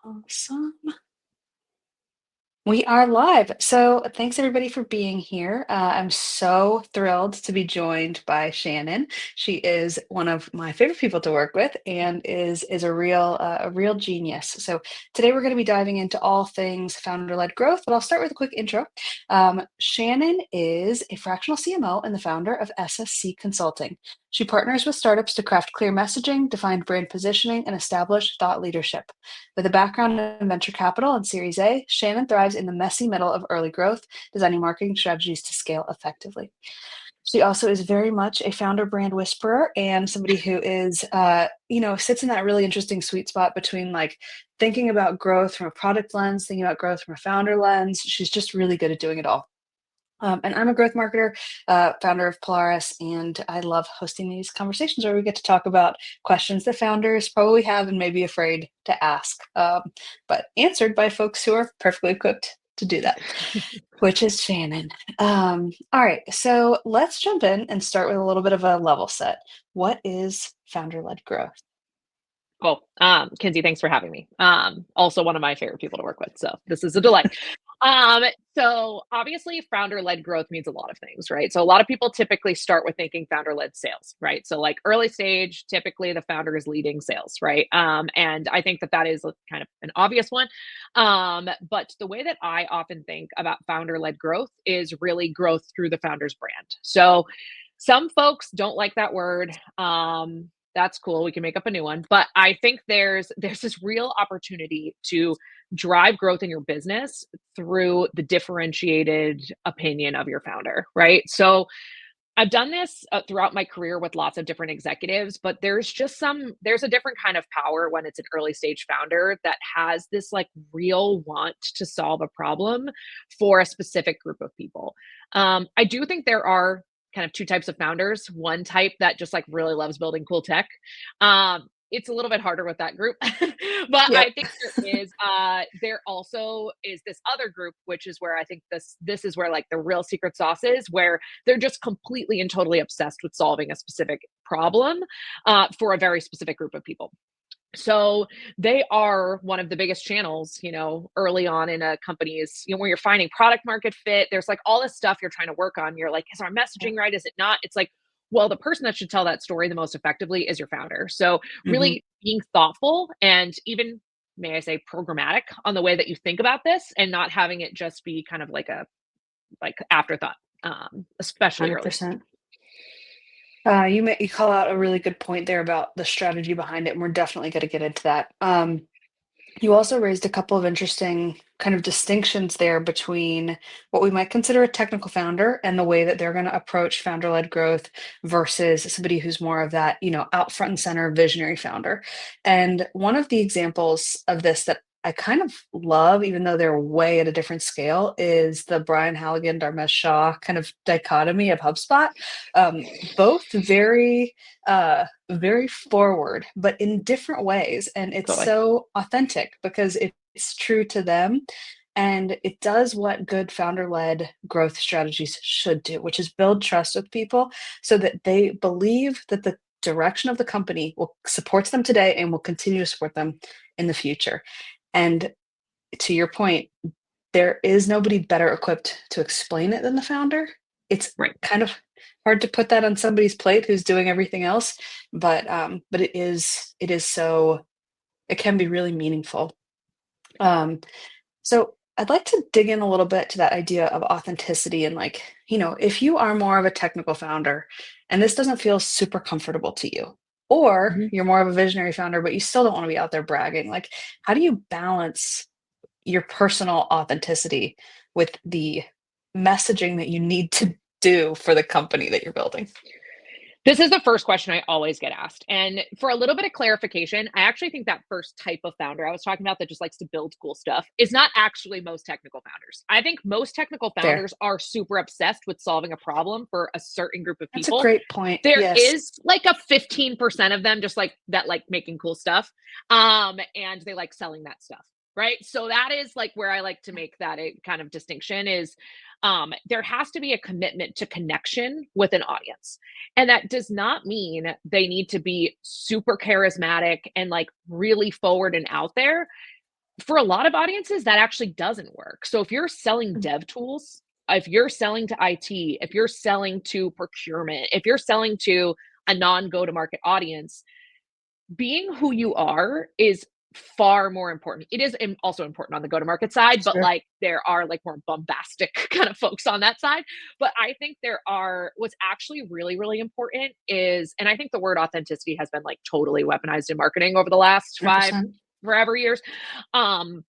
Awesome. We are live. So thanks everybody for being here. I'm so thrilled to be joined by Shannon. She is one of my favorite people to work with and is a real genius. So today we're going to be diving into all things founder-led growth, but I'll start with a quick intro. Shannon is a fractional CMO and the founder of SSC Consulting. She partners with startups to craft clear messaging, define brand positioning, and establish thought leadership. With a background in venture capital and Series A, Shannon thrives in the messy middle of early growth, designing marketing strategies to scale effectively. She also is very much a founder brand whisperer and somebody who is, sits in that really interesting sweet spot between like thinking about growth from a product lens, thinking about growth from a founder lens. She's just really good at doing it all. And I'm a growth marketer, founder of Polaris, and I love hosting these conversations where we get to talk about questions that founders probably have and may be afraid to ask, but answered by folks who are perfectly equipped to do that, which is Shannon. All right, so let's jump in and start with a little bit of a level set. What is founder-led growth? Well, Kinsey, thanks for having me. Also one of my favorite people to work with, so this is a delight. So obviously founder-led growth means a lot of things, right? So a lot of people typically start with thinking founder-led sales, right? So like early stage, typically the founder is leading sales, right? And I think that is kind of an obvious one. But the way that I often think about founder-led growth is really growth through the founder's brand. So some folks don't like that word. That's cool. We can make up a new one. But I think there's this real opportunity to drive growth in your business through the differentiated opinion of your founder, right? So I've done this throughout my career with lots of different executives, but there's a different kind of power when it's an early stage founder that has this like real want to solve a problem for a specific group of people. I do think there are kind of two types of founders. One type that just like really loves building cool tech. It's a little bit harder with that group, but Yep. I think there also is this other group, which is where I think this is where like the real secret sauce is, where they're just completely and totally obsessed with solving a specific problem for a very specific group of people. So they are one of the biggest channels, early on in a company's, when you're finding product market fit, there's like all this stuff you're trying to work on. You're like, is our messaging right? Is it not? It's like, well, the person that should tell that story the most effectively is your founder. So Mhm. really being thoughtful and even, may I say, programmatic on the way that you think about this and not having it just be kind of like a afterthought, especially early stage. 100%. You call out a really good point there about the strategy behind it, and we're definitely going to get into that. You also raised a couple of interesting kind of distinctions there between what we might consider a technical founder and the way that they're going to approach founder-led growth versus somebody who's more of that, out front and center visionary founder. And one of the examples of this that I kind of love, even though they're way at a different scale, is the Brian Halligan, Dharmesh Shah kind of dichotomy of HubSpot. Both very forward, but in different ways. And it's Totally. so authentic because it's true to them. And it does what good founder led growth strategies should do, which is build trust with people so that they believe that the direction of the company will supports them today and will continue to support them in the future. And to your point, there is nobody better equipped to explain it than the founder. It's Right. kind of hard to put that on somebody's plate who's doing everything else, but it is so it can be really meaningful. Um, so I'd like to dig in a little bit to that idea of authenticity and like, if you are more of a technical founder and this doesn't feel super comfortable to you, or Mhm. you're more of a visionary founder, but you still don't want to be out there bragging, like how do you balance your personal authenticity with the messaging that you need to do for the company that you're building? This is the first question I always get asked. And for a little bit of clarification, I actually think that first type of founder I was talking about that just likes to build cool stuff is not actually most technical founders. I think most technical Fair. founders are super obsessed with solving a problem for a certain group of That's a people. great point. There Yes. is like a 15% of them just like that, like making cool stuff. And they like selling that stuff. Right. So that is like where I like to make that a kind of distinction is there has to be a commitment to connection with an audience. And that does not mean they need to be super charismatic and like really forward and out there. For a lot of audiences, that actually doesn't work. So if you're selling Mm. dev tools, if you're selling to IT, if you're selling to procurement, if you're selling to a non go to market audience, being who you are is far more important. It is also important on the go-to-market side, but Sure. like there are like more bombastic kind of folks on that side. But I think there are what's actually really, really important is, and I think the word authenticity has been like totally weaponized in marketing over the last five 100%. forever years. Um,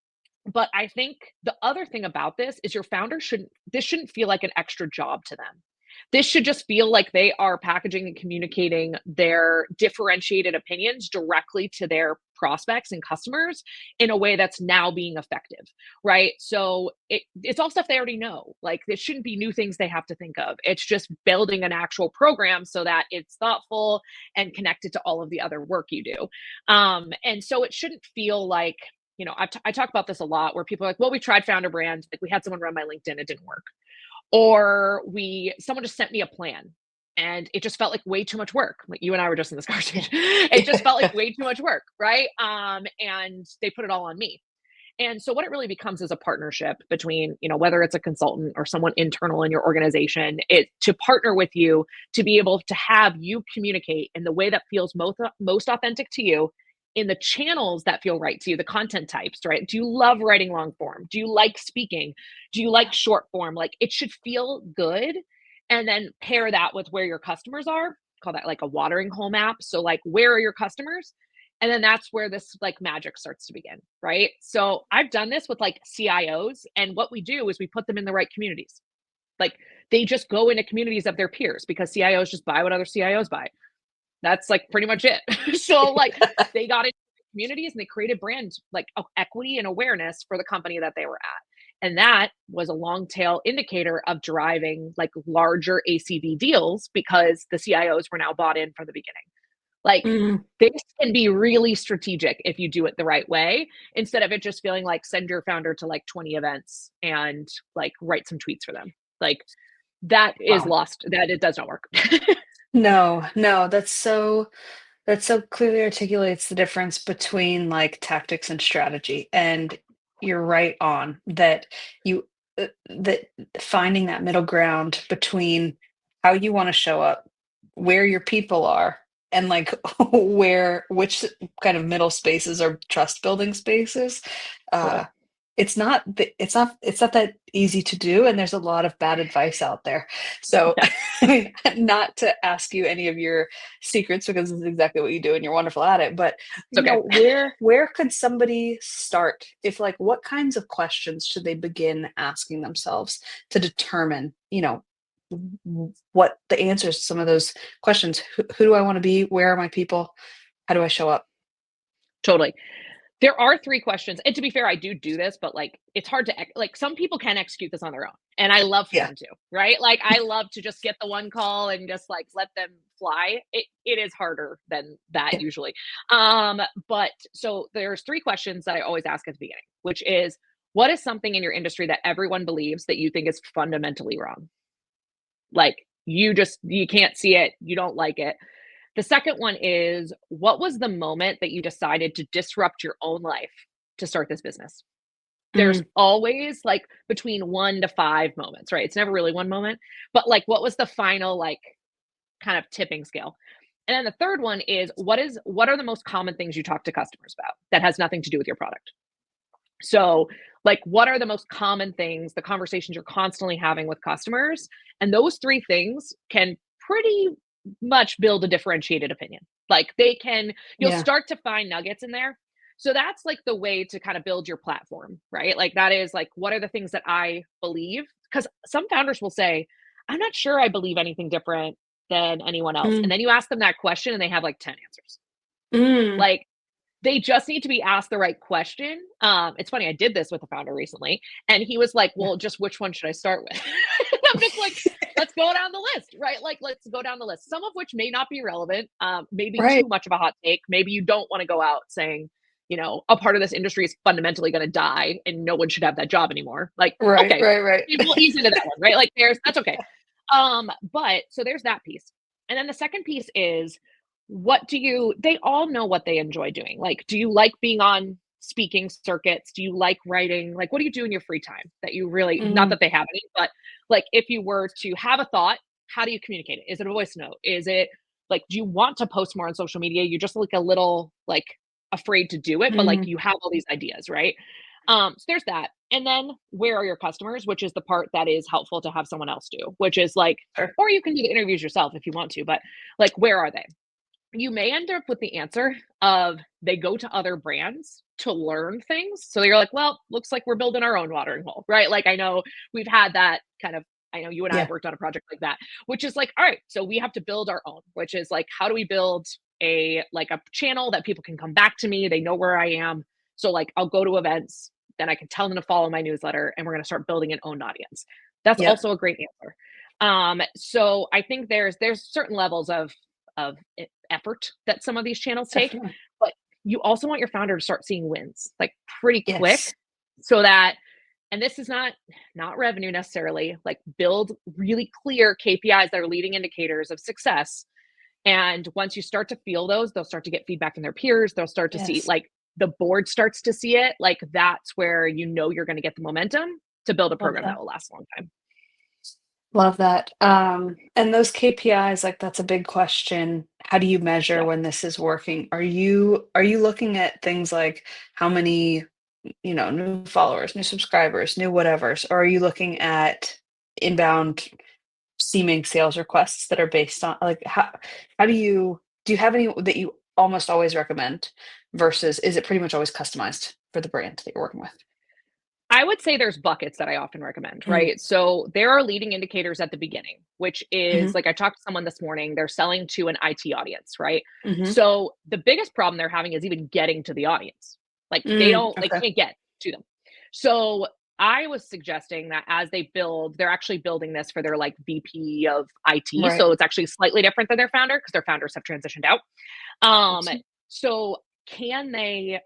but I think the other thing about this is your founder shouldn't this shouldn't feel like an extra job to them. This should just feel like they are packaging and communicating their differentiated opinions directly to their prospects and customers in a way that's now being effective, right? So it's all stuff they already know. Like, this shouldn't be new things they have to think of. It's just building an actual program so that it's thoughtful and connected to all of the other work you do. And so it shouldn't feel like, I talk about this a lot where people are like, well, we tried founder brand. Like, we had someone run my LinkedIn, it didn't work. Or someone just sent me a plan and it just felt like way too much work. Like, you and I were just in this conversation. It just felt like Yeah. way too much work, right? And they put it all on me. And so what it really becomes is a partnership between, whether it's a consultant or someone internal in your organization, it to partner with you to be able to have you communicate in the way that feels most authentic to you, in the channels that feel right to you, the content types, right? Do you love writing long form? Do you like speaking? Do you like short form? Like, it should feel good. And then pair that with where your customers are. Call that like a watering hole map. So like, where are your customers? And then that's where this like magic starts to begin, right? So I've done this with like CIOs, and what we do is we put them in the right communities. Like, they just go into communities of their peers because CIOs just buy what other CIOs buy. That's like pretty much it. So like, they got into communities and they created brand like equity and awareness for the company that they were at. And that was a long tail indicator of driving like larger ACV deals because the CIOs were now bought in from the beginning. Like, Mm. this can be really strategic if you do it the right way, instead of it just feeling like send your founder to like 20 events and like write some tweets for them. Like, that is Wow. lost. That it does not work. No, no, that so clearly articulates the difference between like tactics and strategy. And you're right on that that finding that middle ground between how you want to show up, where your people are, and like which kind of middle spaces are trust building spaces. Uh Totally. it's not that easy to do, and there's a lot of bad advice out there. So Yeah, I mean, not to ask you any of your secrets because this is exactly what you do and you're wonderful at it, but it's okay. where could somebody start, if like what kinds of questions should they begin asking themselves to determine, what the answers to some of those questions? Who do I want to be? Where are my people? How do I show up? Totally. There are 3 questions, and to be fair, I do this, but, like, it's hard to like, some people can execute this on their own, and I love for Yeah. them to, right? Like, I love to just get the one call and just, like, let them fly. It is harder than that Yeah. usually. But so there's 3 questions that I always ask at the beginning, which is, what is something in your industry that everyone believes that you think is fundamentally wrong? Like, you can't see it, you don't like it. The second one is, what was the moment that you decided to disrupt your own life to start this business? There's Mm, always like between 1 to 5 moments, right? It's never really one moment, but like, what was the final like kind of tipping scale? And then the third one is, what are the most common things you talk to customers about that has nothing to do with your product? So, like, what are the most common things, the conversations you're constantly having with customers? And those 3 things can pretty much build a differentiated opinion. Like, you'll yeah. start to find nuggets in there. So that's like the way to kind of build your platform, right? Like, that is like, what are the things that I believe? Because some founders will say, I'm not sure I believe anything different than anyone else. And Mm, then you ask them that question and they have like 10 answers. mm, Like, they just need to be asked the right question. It's funny, I did this with a founder recently, and he was like, yeah. "Well, just which one should I start with?" I'm just like, "Let's go down the list, right? Like, let's go down the list. Some of which may not be relevant, maybe Right. too much of a hot take. Maybe you don't want to go out saying, a part of this industry is fundamentally going to die, and no one should have that job anymore. Like, Right, okay, right, right. we'll ease into that one, right? Like, that's okay. But so there's that piece, and then the second piece is, they all know what they enjoy doing. Like, do you like being on speaking circuits? Do you like writing? Like, what do you do in your free time that you really, not Mm, that they have any, but like if you were to have a thought, how do you communicate it? Is it a voice note? Is it like, do you want to post more on social media? You're just like a little like afraid to do it, but like mm, you have all these ideas, right? So there's that. And then where are your customers, which is the part that is helpful to have someone else do, which is like, sure. or you can do the interviews yourself if you want to, but like, where are they? You may end up with the answer of they go to other brands to learn things. So you're like, well, looks like we're building our own watering hole, right? Like I know we've had that kind of, I know you and I have Yeah. worked on a project like that, which is like, all right, so we have to build our own, which is like, how do we build a like a channel that people can come back to me? They know where I am. So like I'll go to events, then I can tell them to follow my newsletter and we're going to start building an own audience. That's Yep. also a great answer. So I think there's certain levels of effort that some of these channels take, Definitely. but you also want your founder to start seeing wins like pretty quick Yes. so that, and this is not revenue necessarily, like build really clear KPIs that are leading indicators of success. And once you start to feel those, they'll start to get feedback from their peers. They'll start to see Yes. like the board starts to see it. Like that's where you know you're going to get the momentum to build a Love program that that. will last a long time. Love that. And those KPIs, like that's a big question. How do you measure Yeah. when this is working? Are you looking at things like how many, new followers, new subscribers, new whatevers, or are you looking at inbound seeming sales requests that are based on like how do you have any that you almost always recommend versus is it pretty much always customized for the brand that you're working with? I would say there's buckets that I often recommend, Mm, right? So there are leading indicators at the beginning, which is mhm, like I talked to someone this morning, they're selling to an IT audience, right? mhm, So the biggest problem they're having is even getting to the audience. Like they okay. can't get to them. So I was suggesting that as they build, they're actually building this for their like VP of IT. Right. So it's actually slightly different than their founder because their founders have transitioned out. Awesome. So can they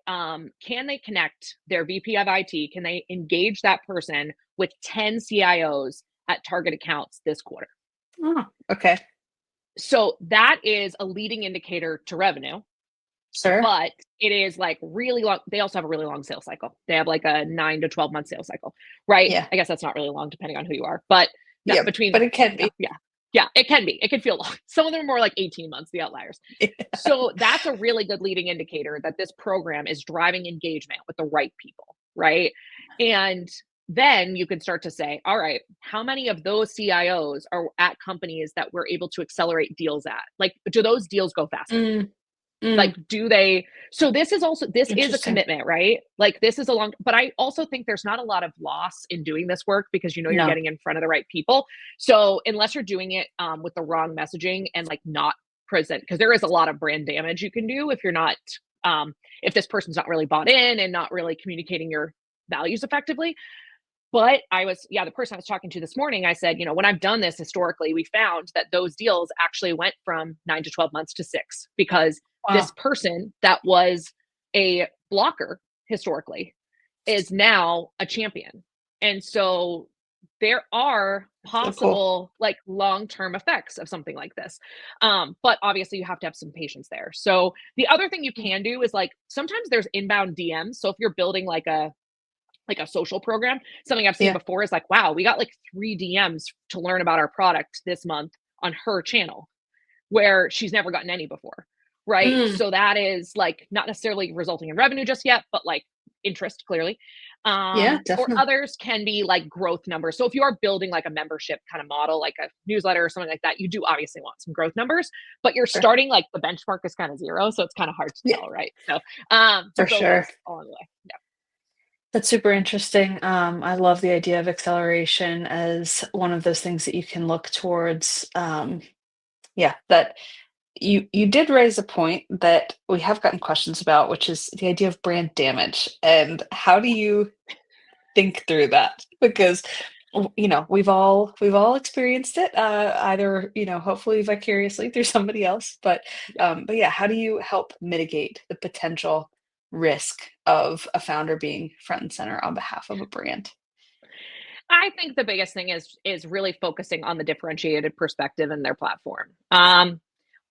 connect their VP of IT? Can they engage that person with 10 CIOs at target accounts this quarter? Oh, okay. So that is a leading indicator to revenue, Sure. but it is like really long. They also have a really long sales cycle. They have like a 9 to 12 month sales cycle, right? Yeah. I guess that's not really long depending on who you are, but not Yeah, but between, it can yeah, be. yeah, yeah, it can be. It can feel long. Some of them are more like 18 months, the outliers. So that's a really good leading indicator that this program is driving engagement with the right people, right? And then you can start to say, all right, how many of those CIOs are at companies that we're able to accelerate deals at? Like, do those deals go faster? Mm, Like, mm, do they? So this is a interesting. commitment, right? Like, this is a long, but I also think there's not a lot of loss in doing this work because you know you're No, getting in front of the right people. So unless you're doing it with the wrong messaging and like not present, because there is a lot of brand damage you can do if you're not, if this person's not really bought in and not really communicating your values effectively. But yeah, the person I was talking to this morning, I said, when I've done this historically, we found that those deals actually went from 9 to 12 months to 6 because wow, this person that was a blocker historically is now a champion. And so there are so cool. possible like long-term effects of something like this. But obviously you have to have some patience there. So the other thing you Mm, can do is like sometimes there's inbound DMs. So if you're building like a social program. Something I've seen yeah. before is like, wow, we got like 3 DMs to learn about our product this month on her channel where she's never gotten any before. Right. Mm, So that is like not necessarily resulting in revenue just yet, but like interest clearly. yeah, Or definitely. others can be like growth numbers. So if you are building like a membership kind of model, like a newsletter or something like that, you do obviously want some growth numbers, but you're Sure. starting like the benchmark is kind of zero. So it's kind of hard to Yeah, tell. Right. So to for build sure. those along the way. Yeah. That's super interesting. I love the idea of acceleration as one of those things that you can look towards. Yeah, that you did raise a point that we have gotten questions about, which is the idea of brand damage. And how do you think through that? Because we've all experienced it, either hopefully vicariously through somebody else, but yeah, how do you help mitigate the potential risk of a founder being front and center on behalf of a brand? I think the biggest thing is really focusing on the differentiated perspective in their platform.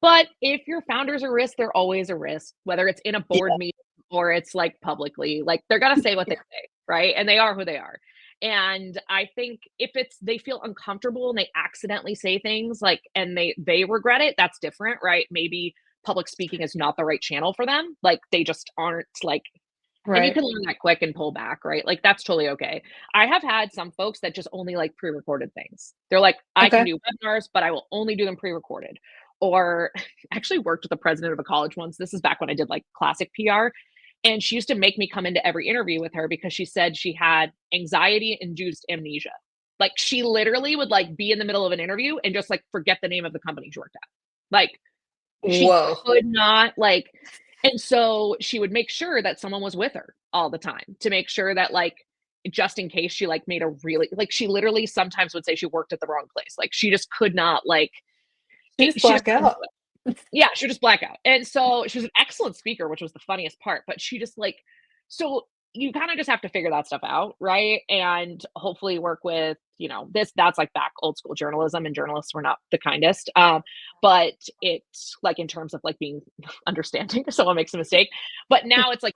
But if your founder's a risk, they're always a risk, whether it's in a board Yeah. meeting or it's like publicly, like they're gonna say what they Yeah. say, right? And they are who they are. And I think if it's they feel uncomfortable and they accidentally say things like and they regret it, that's different, right? Maybe public speaking is not the right channel for them. Like they just aren't like and you Right. can learn that quick and pull back, right? Like that's totally okay. I have had some folks that just only like pre-recorded things. They're like, I can Okay. do webinars, but I will only do them pre-recorded. Or I actually worked with the president of a college once. This is back when I did like classic PR. And she used to make me come into every interview with her because she said she had anxiety induced amnesia. Like she literally would like be in the middle of an interview and just like forget the name of the company she worked at. Like she Whoa. could not like and so she would make sure that someone was with her all the time to make sure that like just in case she like made a really like she literally sometimes would say she worked at the wrong place. Like she just could not like You just she just black couldn't do out. it. Yeah, she would just black out. And so she was an excellent speaker, which was the funniest part, but she just like so you kind of just have to figure that stuff out, right? And hopefully work with, that's like back old school journalism and journalists were not the kindest. But it's like in terms of like being understanding if someone makes a mistake. But now it's like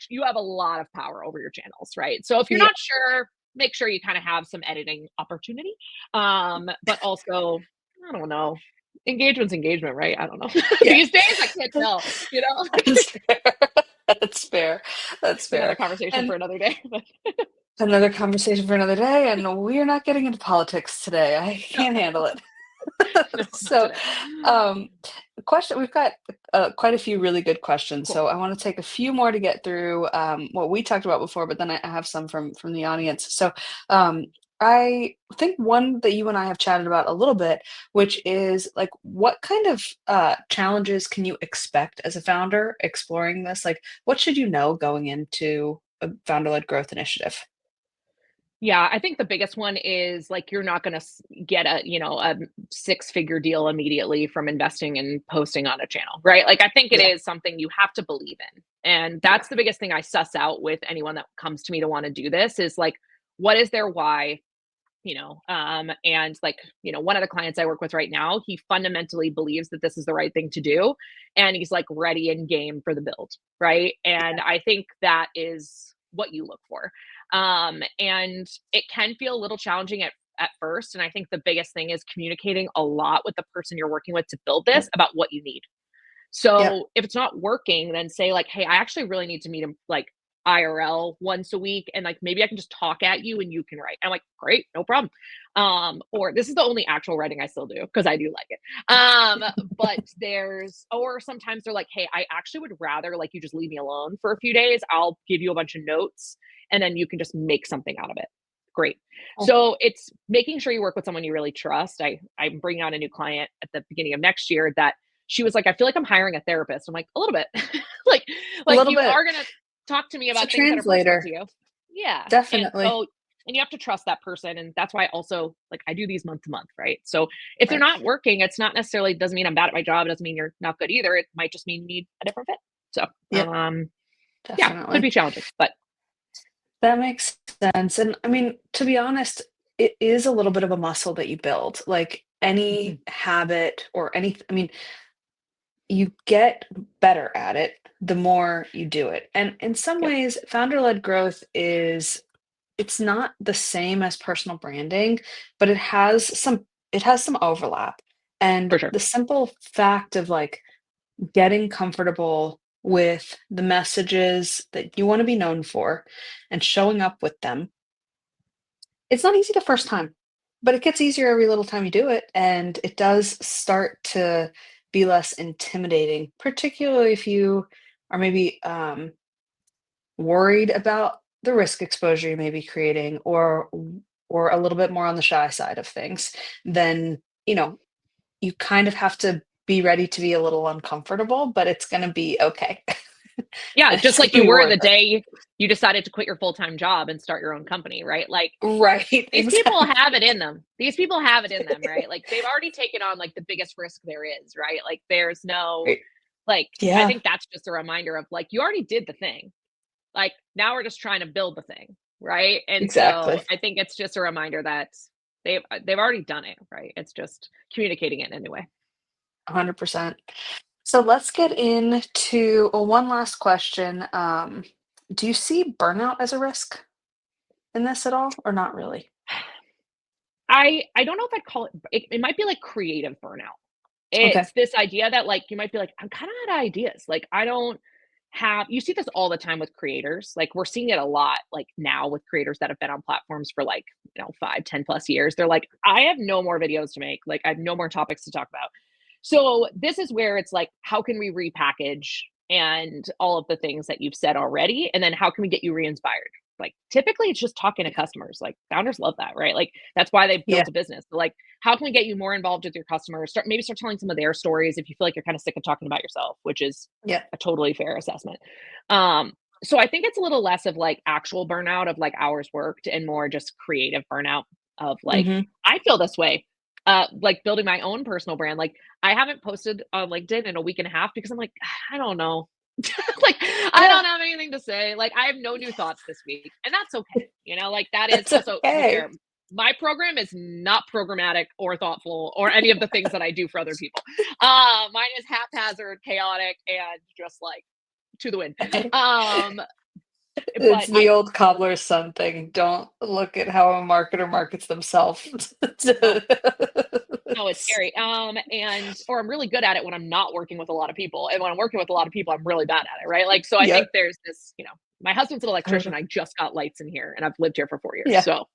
you have a lot of power over your channels, right? So if you're Yeah. not sure, make sure you kind of have some editing opportunity. But also, I don't know, engagement's engagement, right? I don't know. Yeah. These days, I can't tell, That's fair. That's fair. That's Another fair. conversation And for another day. But another conversation for another day, and we're not getting into politics today. I no, can't handle it. no, not So, today. um, question we've got quite a few really good questions. Cool. So I want to take a few more to get through what we talked about before, but then I have some from the audience. So um, I think one that you and I have chatted about a little bit, which is like, what kind of challenges can you expect as a founder exploring this? Like, what should you know going into a founder-led growth initiative? Yeah, I think the biggest one is like you're not going to get a six-figure deal immediately from investing and posting on a channel, right? Like I think it Yeah. is something you have to believe in. And Yeah. that's the biggest thing I suss out with anyone that comes to me to want to do this is like what is their why? And like one of the clients I work with right now, he fundamentally believes that this is the right thing to do and he's like ready and game for the build, right? And I think that is what you look for. And it can feel a little challenging at first, and I think the biggest thing is communicating a lot with the person you're working with to build this Yep. about what you need. Yep. So if it's not working, then say like, "Hey, I actually really need to meet him like IRL once a week, and like maybe I can just talk at you and you can write." I'm like, "Great, no problem." Or this is the only actual writing I still do because I do like it. But or sometimes they're like, "Hey, I actually would rather like you just leave me alone for a few days. I'll give you a bunch of notes, and then you can just make something out of it." Great. Oh, So it's making sure you work with someone you really trust. I'm bringing on a new client at the beginning of next year that she was like, "I feel like I'm hiring a therapist." I'm like, "A little bit." like a like little you bit. are gonna talk to me It's a about things that are personal to translator. you. Yeah. And Definitely. so and you have to trust that person. And that's why also like I do these month to month, right? So if they're Right. not working, it's not necessarily doesn't mean I'm bad at my job. It doesn't mean you're not good either. It might just mean you need a different fit. So Yep. yeah, could Definitely. be challenging, but That makes sense. And I mean, to be honest, it is a little bit of a muscle that you build. Like mhm, any habit or I mean, you get better at it the more you do it. And in some yep, ways, founder-led growth it's not the same as personal branding, but it has some overlap. And for sure. the simple fact of like getting comfortable with the messages that you want to be known for and showing up with them. It's not easy the first time, but it gets easier every little time you do it, and it does start to be less intimidating, particularly if you are maybe worried about the risk exposure you may be creating, or a little bit more on the shy side of things. Then you kind of have to be ready to be a little uncomfortable, but it's going to be okay. Yeah, just It's going like to you be were worth the it. day you decided to quit your full-time job and start your own company, right? Like Right. these people Exactly. have it in them. These people have it in them, right? Like they've already taken on like the biggest risk there is, right? Like there's no Right. like I Yeah. think that's just a reminder of like you already did the thing. Like now we're just trying to build the thing, right? And so Exactly. I think it's just a reminder that they've already done it, right? It's just communicating it in a new way. 100%. So let's get into one last question. Do you see burnout as a risk in this at all, or not really? I don't know if I'd call it might be like creative burnout. Okay. It's this idea that, like, you might be like, "I'm kinda out of ideas." Like, I don't have you see this all the time with creators, like, we're seeing it a lot, like, now with creators that have been on platforms for, like, 5, 10 plus years. They're like, "I have no more videos to make, like, I have no more topics to talk about." So, this is where it's like, how can we repackage and all of the things that you've said already, and then how can we get you re-inspired? Like, typically, it's just talking to Yeah. customers, like, founders love that, right? Like, that's why they Yeah. built a business. So, like, how can we get you more involved with your customers? Start telling some of their stories if you feel like you're kinda sick of talking about yourself, which is Yeah. a totally fair assessment. Um, so I think it's a little less of, like, actual burnout of, like, hours worked and more just creative burnout of, like, Hmm. I feel this way, like, building my own personal brand. Like, I haven't posted on LinkedIn in a week and a half because I'm like, I don't know. Like, I Yeah. don't have anything to say. Like, I have no new thoughts this week, and that's okay. Like, that is That's also, to be okay. fair, my program is not programmatic or thoughtful or any of the things that I do for other people. Mine is haphazard, chaotic, and just like to the wind. Um, It's but the I old cobbler's son thing. Don't look at how a marketer markets themselves. no, no, it's scary. And or I'm really good at it when I'm not working with a lot of people, and when I'm working with a lot of people, I'm really bad at it, right? Like, so I think Yep. there's this. My husband's an electrician. I just got lights in here, and I've lived here for 4 years, Yeah. so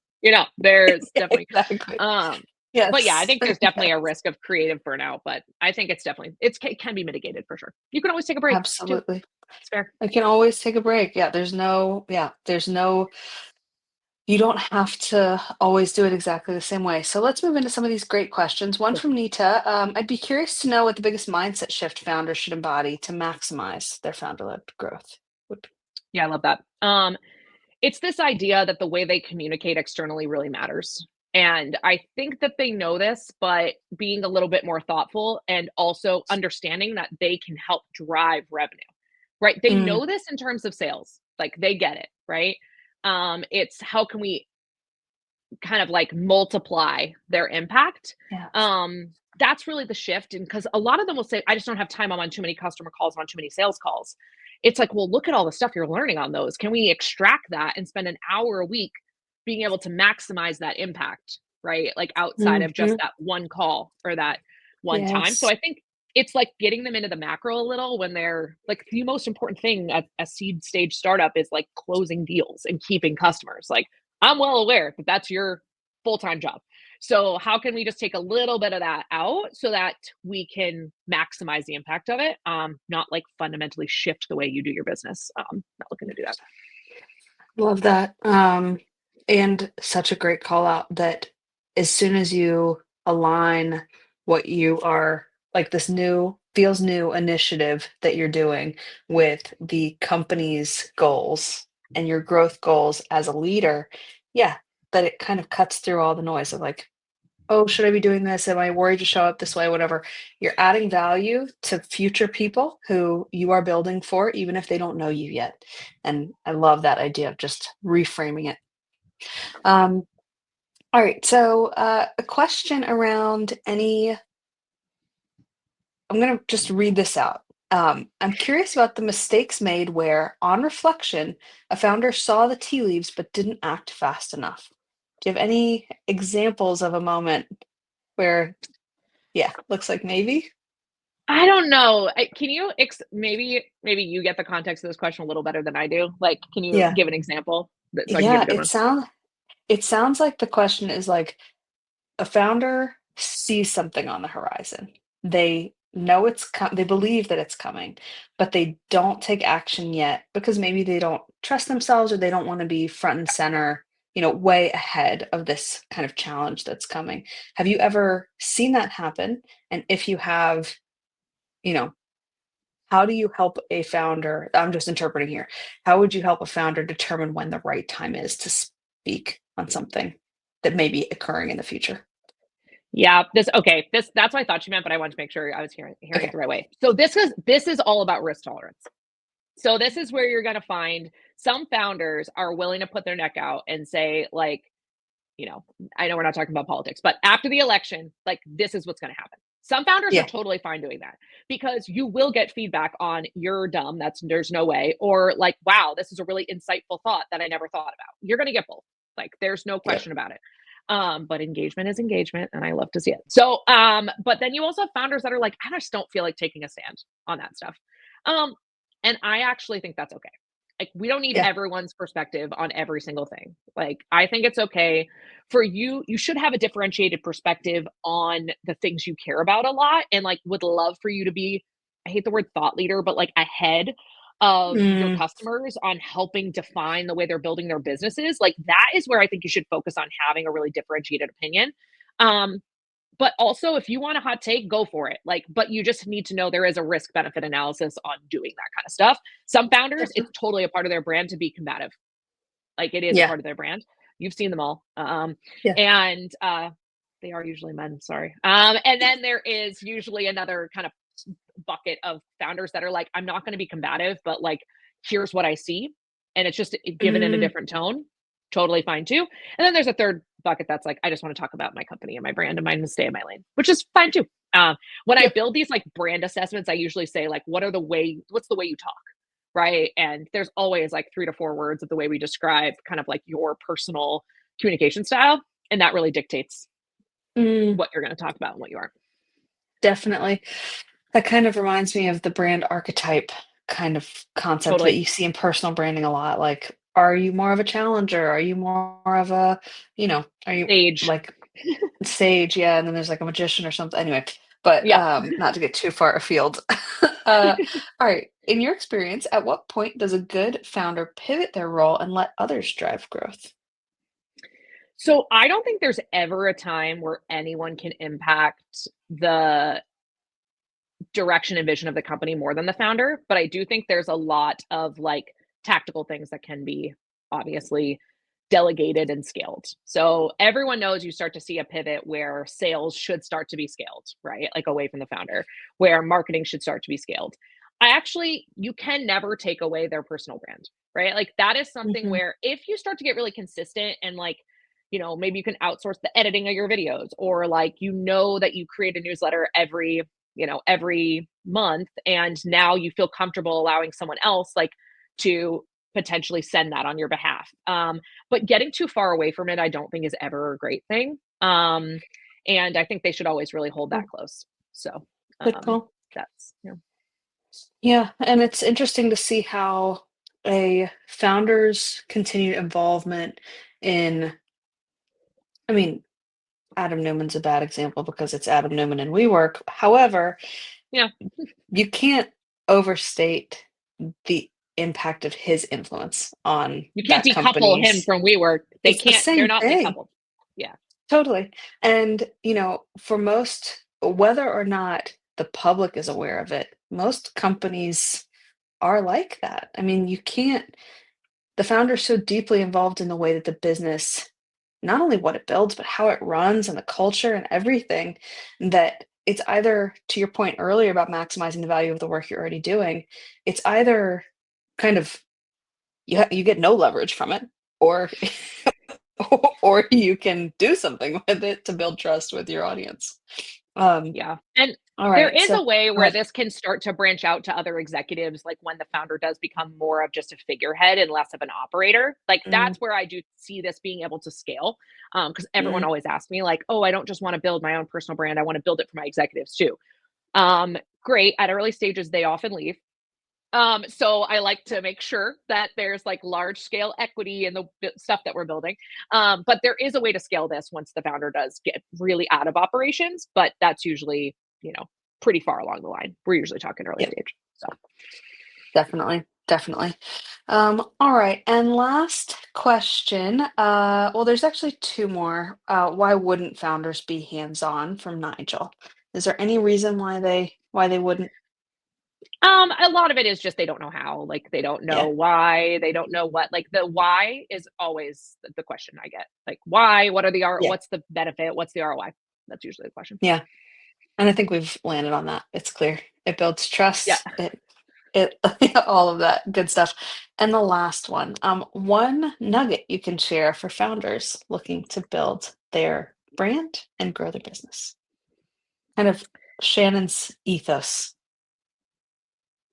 there's Yeah, definitely. exactly. Um, but yeah, I Yes. think there's definitely a risk of creative burnout, but I think it can be mitigated for sure. You can always take a break too. Absolutely. It's fair. I can always take a break. There's no you don't have to always do it exactly the same way. So let's move into some of these great questions. One Cool. from Nita. I'd be curious to know what the biggest mindset shift founders should embody to maximize their founder-led growth would be. Yeah, I love that. It's this idea that the way they communicate externally really matters. And I think that they know this, but being a little bit more thoughtful and also understanding that they can help drive revenue, right? They Mm, know this in terms of sales, like they get it, right? It's how can we kind of like multiply their impact. yes. Um, that's really the shift. And because a lot of them will say, I just don't have time. I'm on too many customer calls, I'm on too many sales calls. It's like, well, look at all the stuff you're learning on those. Can we extract that and spend an hour a week being able to maximize that impact, right? Like outside of just Mhm. that one call or that one time. So Yes. I think it's like getting them into the macro a little when they're like the most important thing at a seed stage startup is like closing deals and keeping customers. Like I'm well aware that that's your full-time job. So how can we just take a little bit of that out so that we can maximize the impact of it? Not like fundamentally shift the way you do your business. Not looking to do that. Love that. And such a great call out that as soon as you align what you are like this new feels new initiative that you're doing with the company's goals and your growth goals as a leader, yeah, that it kind of cuts through all the noise of like, oh, should I be doing this? Am I worried to show up this way? Whatever. You're adding value to future people who you are building for, even if they don't know you yet. And I love that idea of just reframing it. Um, all right. So, a question around any, I'm going to just read this out. I'm curious about the mistakes made where, on reflection, a founder saw the tea leaves but didn't act fast enough. Do you have any examples of a moment where, yeah, looks like maybe? I don't know. Can you maybe you get the context of this question a little better than I do? Like, can you Yeah. give an example so I can give Yeah, a good one? it sounds like the question is like a founder sees something on the horizon. They know they believe that it's coming, but they don't take action yet because maybe they don't trust themselves or they don't want to be front and center, way ahead of this kind of challenge that's coming. Have you ever seen that happen? And if you have, you know, how do you help a founder? I'm just interpreting here. How would you help a founder determine when the right time is to speak on something that may be occurring in the future? Yeah, this okay. That's what I thought you meant, but I wanted to make sure I was hearing it Okay. the right way. So this is all about risk tolerance. So this is where you're going to find some founders are willing to put their neck out and say like, you know, I know we're not talking about politics, but after the election, like this is what's going to happen. Some founders are Yeah. totally fine doing that because you will get feedback on you're dumb, that's there's no way, or like, wow, this is a really insightful thought that I never thought about. You're going to get both. Like there's no Yep. question about it. But engagement is engagement and I love to see it. So, but then you also have founders that are like, I just don't feel like taking a stand on that stuff. Um, and I actually think that's okay. Like we don't need Yeah. everyone's perspective on every single thing. Like I think it's okay for you. You should have a differentiated perspective on the things you care about a lot and like would love for you to be, I hate the word thought leader, but like ahead of your Mm, customers on helping define the way they're building their businesses. Like that is where I think you should focus on having a really differentiated opinion. Um, but also, if you want a hot take, go for it. Like, but you just need to know there is a risk benefit analysis on doing that kind of stuff. Some founders, it's definitely. totally a part of their brand to be combative. Like, it is a Yeah. part of their brand. You've seen them all. Yeah. And they are usually men, sorry. And then there is usually another kind of bucket of founders that are like, I'm not going to be combative, but like, here's what I see. And it's just given in a Mm, different tone. Totally fine too. And then there's a third bucket that's like, I just want to talk about my company and my brand and mine and stay in my lane, which is fine too. When I yeah. build these like brand assessments, I usually say like, what's the way you talk? Right. And there's always like 3 to 4 words of the way we describe kind of like your personal communication style. And that really dictates Mm, what you're going to talk about and what you aren't. definitely. That kind of reminds me of the brand archetype kind of concept that Totally. you see in personal branding a lot. Like, are you more of a challenger? Are you more of a, are you Age. like sage? Yeah. And then there's like a magician or something. Anyway, but Yeah. not to get too far afield. uh, all right. In your experience, at what point does a good founder pivot their role and let others drive growth? So I don't think there's ever a time where anyone can impact the direction and vision of the company more than the founder, but I do think there's a lot of like tactical things that can be obviously delegated and scaled. So everyone knows you start to see a pivot where sales should start to be scaled, right? Like away from the founder, where marketing should start to be scaled. You can never take away their personal brand, right? Like that is something Hmm. where if you start to get really consistent and like, maybe you can outsource the editing of your videos or like, that you create a newsletter every month and now you feel comfortable allowing someone else like to potentially send that on your behalf. But getting too far away from it, I don't think is ever a great thing. And I think they should always really hold that close. So Good um, call. that's Yeah, and it's interesting to see how a founder's continued involvement in, I mean, Adam Newman's a bad example because it's Adam Newman and WeWork. However, yeah. you can't overstate the impact of his influence on You can't that decouple him company's. from WeWork. They It's the can't. They're same not thing. decoupled. Yeah. Totally. And, for most, whether or not the public is aware of it, most companies are like that. I mean, you can't the founder's so deeply involved in the way that the business, not only what it builds, but how it runs and the culture and everything, that it's either, to your point earlier about maximizing the value of the work you're already doing, it's either kind of you get no leverage from it, or or you can do something with it to build trust with your audience. Um, Yeah. And all there right, is so a way go where ahead. this can start to branch out to other executives, like when the founder does become more of just a figurehead and less of an operator. Like Mm, that's where I do see this being able to scale. Because everyone mm, always asks me, like, oh, I don't just want to build my own personal brand. I want to build it for my executives too. Great. At early stages, they often leave. So I like to make sure that there's like large scale equity in the stuff that we're building. But there is a way to scale this once the founder does get really out of operations, but that's usually, pretty far along the line. We're usually talking early yep. stage. So Definitely, definitely. All right, and last question. Well, there's actually two more. Why wouldn't founders be hands-on from Nigel? Is there any reason why they wouldn't? a lot of it is just they don't know how, like they don't know Yeah, why, they don't know what, like the why is always the question I get. Like why, yeah, what's the benefit, what's the ROI? That's usually the question. yeah. And I think we've landed on that. It's clear. It builds Yeah. trust. It all of that good stuff. And the last one, one nugget you can share for founders looking to build their brand and grow their business. Kind of Shannon's ethos.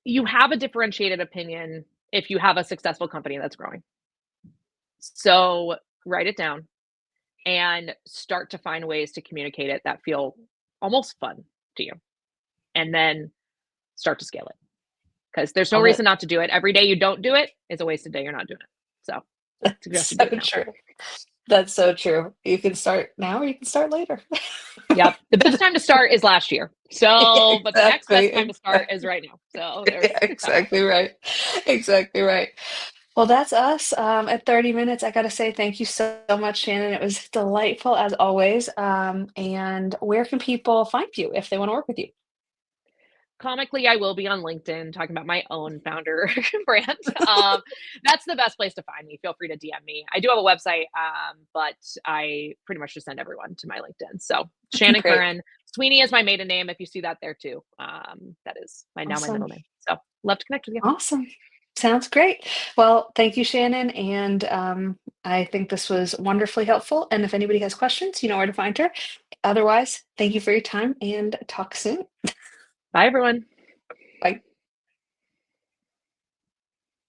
You have a differentiated opinion if you have a successful company that's growing. So write it down and start to find ways to communicate it that feel almost fun to you. And then start to scale it because there's no Love reason it. not to do it. Every day you don't do it is a wasted day. You're not doing it. So suggest you So do it now. true. That's so true. You can start now or you can start later. Yep. The best time to start is last year. Yeah, So, but the next exactly. best time to start is Exactly. right now. So Yeah, there's that one. exactly right. Exactly right. Well, that's us at 30 minutes. I got to say thank you so much, Shannon. It was delightful as always. And where can people find you if they want to work with you? Comically, I will be on LinkedIn talking about my own founder brand. That's the best place to find me. Feel free to DM me. I do have a website, but I pretty much just send everyone to my LinkedIn. So Shannon Great. Curran. Sweeney is my maiden name. If you see that there too, that is my Awesome. middle name. So love to connect with you. Awesome. Sounds great. Well, thank you, Shannon. And I think this was wonderfully helpful. And if anybody has questions, you know where to find her. Otherwise, thank you for your time and talk soon. Bye, everyone. Bye.